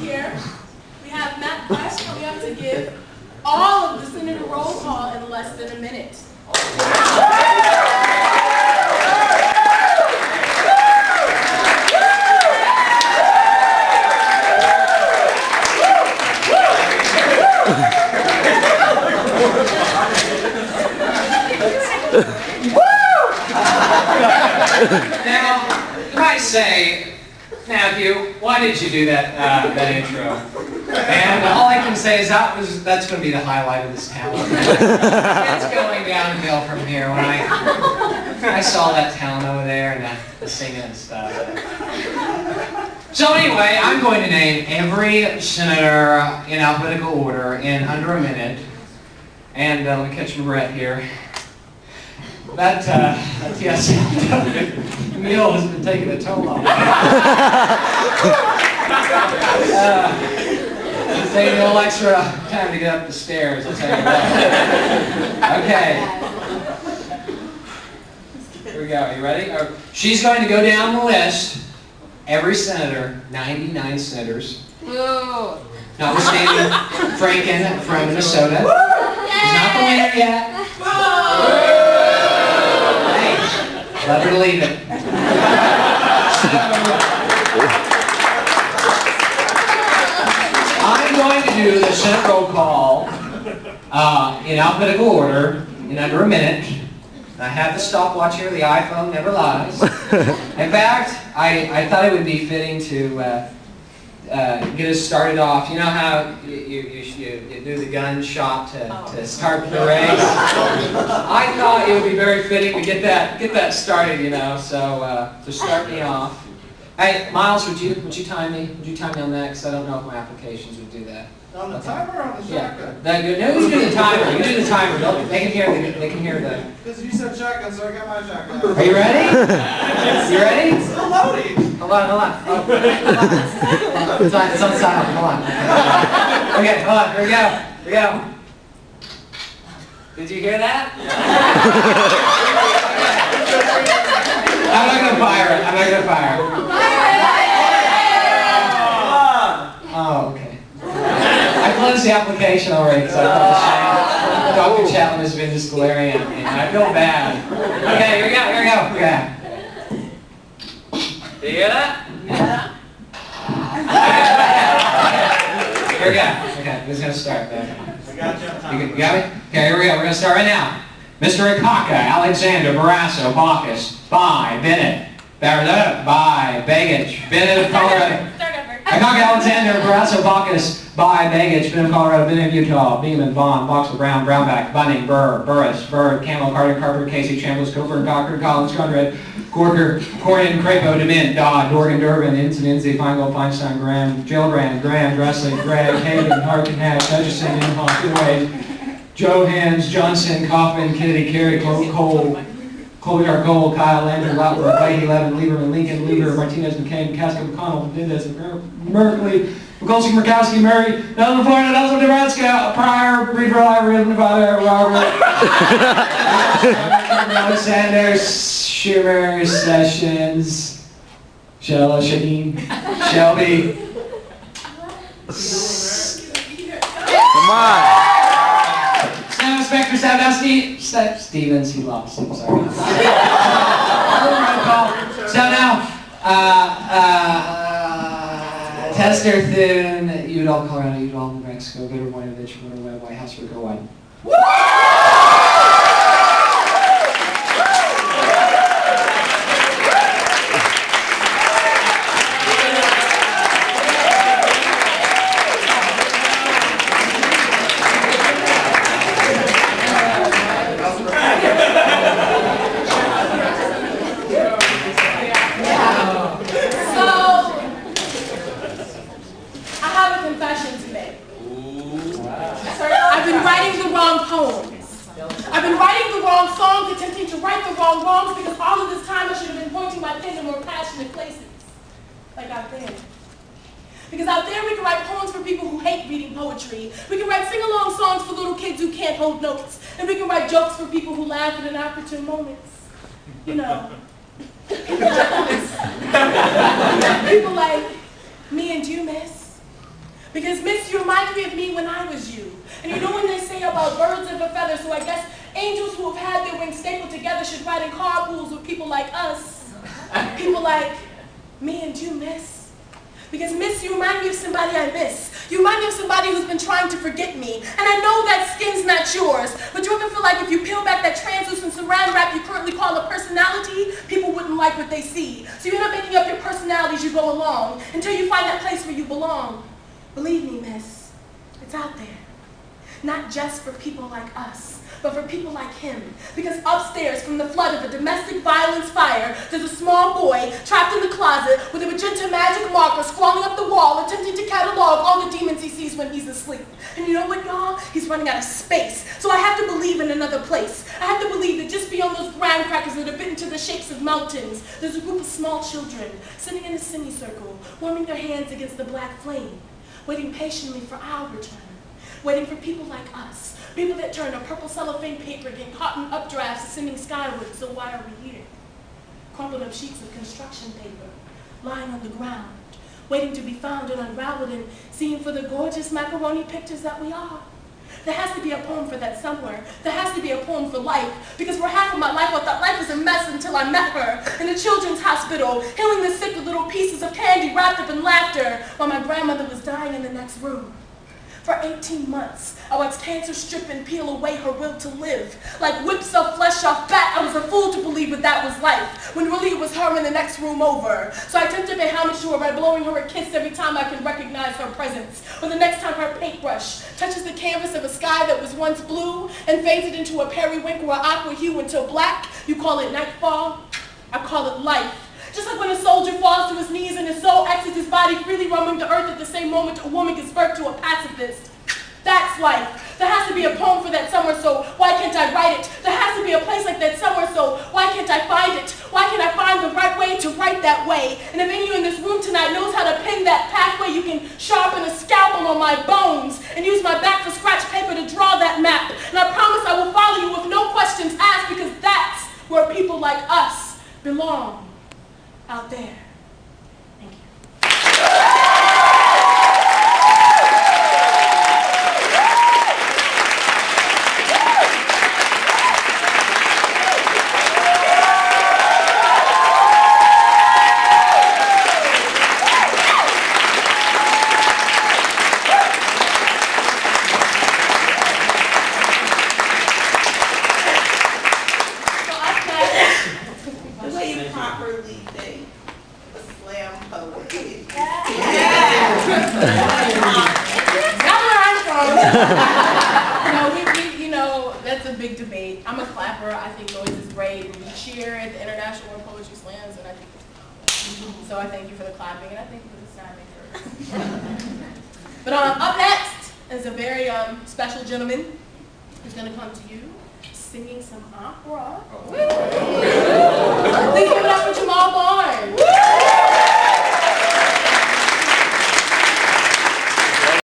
here. We have Matt Quest coming up to give all of the Senator roll call in less than a minute. Now, you might say, Matthew, why did you do that intro? And all I can say is that's going to be the highlight of this talent. It's going downhill from here. When I saw that talent over there and the singing and stuff. So anyway, I'm going to name every senator in alphabetical order in under a minute. And let me catch my breath here. That TSLW meal has been taking a toll on me. It's taking a little extra time to get up the stairs, I'll tell you that. Okay. Here we go. Are you ready? She's going to go down the list. Every senator, 99 senators. Whoa. Notwithstanding Franken from Minnesota. He's not the winner yet. Let her leave it. I'm going to do the Senate roll call in alphabetical order in under a minute. I have the stopwatch here. The iPhone never lies. In fact, I thought it would be fitting to get us started off. You know how you do the gunshot to start the race? I thought it would be very fitting to get that started, you know. So to start me off. Hey, Miles, would you time me? Would you time me on that? Because I don't know if my applications would do that. On the timer or on the shotgun? Yeah. No, you do the timer. You do the timer. They can hear the. Because you said shotgun, so I got my shotgun. Are you ready? You ready? It's still loading. Hold on. It's on silent. Hold on. Okay, hold on. Here we go. Did you hear that? I'm not gonna fire it. Oh, okay. I closed the application already because I felt ashamed. Dr. Chapman has been just glaring at me, and I feel bad. Okay, here we go. Did you hear that? Yeah. Here we go. Okay, who's going to start then? I got you. You got me? Okay, here we go. We're going to start right now. Mr. Akaka, Alexander, Barrasso, Baucus, by Bennett, Baradota, by Begich, Bennett of Colorado. Akaka, Alexander, Barrasso, Baucus, by Begich, Bennett of Colorado, Bennett of Utah, Beeman, Vaughn, Boxell, Brown, Brownback, Bunning, Burr, Burris, Bird, Campbell, Carter, Carter, Casey, Chambliss, Cofer, Cochran, Collins, Conrad, Corker, Cornyn, Crapo, DeMint, Dodd, Dorgan, Durbin, Ensign, Inzi, Feingold, Feinstein, Graham, Gillibrand, Graham, Dressling, Gregg, Hagan, Harkin, Hatch, Hutchison, Inhofe, Wade, Johans, Johnson, Kaufman, Kennedy, Carey, Cole, Colbert, Gold, Kyle, Landry, Lautler, Leahy, Levin, Lieberman, Lincoln, Lieber, Martinez, McCain, McCaskill, McConnell, Mendez, Merkley, Mikulski, Murkowski, Murray, Nelson, Florida, Nelson, Nebraska, Pryor, Reed, Rye, Nevada, Robert, Sanders, Schumer, Sessions, Shaheen, Shelby. Come on. Inspector Stevens, he lost. I'm sorry. So now, Tester, Thune, Udall, Colorado, Udall, New Mexico, Gooder, Voinovich, Winter Webb, White House, Rico, White. I've been writing the wrong songs, attempting to right the wrong wrongs, because all of this time I should have been pointing my pen in more passionate places. Like out there. Because out there we can write poems for people who hate reading poetry. We can write sing-along songs for little kids who can't hold notes. And we can write jokes for people who laugh at inopportune moments. You know. People like me and you, miss. Because Miss, you remind me of me when I was you. And you know when they say about birds of a feather, so I guess angels who have had their wings stapled together should ride in carpools with people like us. People like me and you, Miss. Because Miss, you remind me of somebody I miss. You remind me of somebody who's been trying to forget me. And I know that skin's not yours, but you ever feel like if you peel back that translucent saran wrap you currently call a personality, people wouldn't like what they see. So you end up making up your personality as you go along until you find that place where you belong. Believe me, Miss, it's out there. Not just for people like us, but for people like him. Because upstairs, from the flood of a domestic violence fire, there's a small boy trapped in the closet with a magenta magic marker scrawling up the wall, attempting to catalog all the demons he sees when he's asleep. And you know what, y'all? He's running out of space. So I have to believe in another place. I have to believe that just beyond those graham crackers that are bitten to the shapes of mountains, there's a group of small children sitting in a semicircle, warming their hands against the black flame, waiting patiently for our return. Waiting for people like us, people that turn a purple cellophane paper, getting caught in updrafts, ascending skyward. So why are we here? Crumpled up sheets of construction paper, lying on the ground, waiting to be found and unraveled and seen for the gorgeous macaroni pictures that we are. There has to be a poem for that somewhere. There has to be a poem for life, because for half of my life I thought life was a mess until I met her in a children's hospital, healing the sick with little pieces of candy wrapped up in laughter, while my grandmother was dying in the next room. For 18 months, I watched cancer strip and peel away her will to live. Like whips of flesh off fat, I was a fool to believe that that was life, when really it was her in the next room over. So I attempt to pay homage to her by blowing her a kiss every time I can recognize her presence, or the next time her paintbrush touches the canvas of a sky that was once blue and fades it into a periwinkle or aqua hue until black. You call it nightfall, I call it life. Just like when a soldier falls to his knees and his soul exits his body, freely roaming the earth at the same moment a woman gives birth to a pacifist. That's life. There has to be a poem for that somewhere, so why can't I write it? There has to be a place like that somewhere, so why can't I find it? Why can't I find the right way to write that way? And if any of you in this room tonight knows how to pin that pathway, you can sharpen a scalpel on my bones and use my back for scratch paper to draw that map. And I promise I will follow you with no questions asked, because that's where people like us belong. Out there. Thank you. That's a big debate. I'm a clapper. I think noise is great. And we cheer at the International World Poetry Slams, and I think it's phenomenal. So I thank you for the clapping, and I thank you for the standing. But up next is a very special gentleman who's going to come to you singing some opera.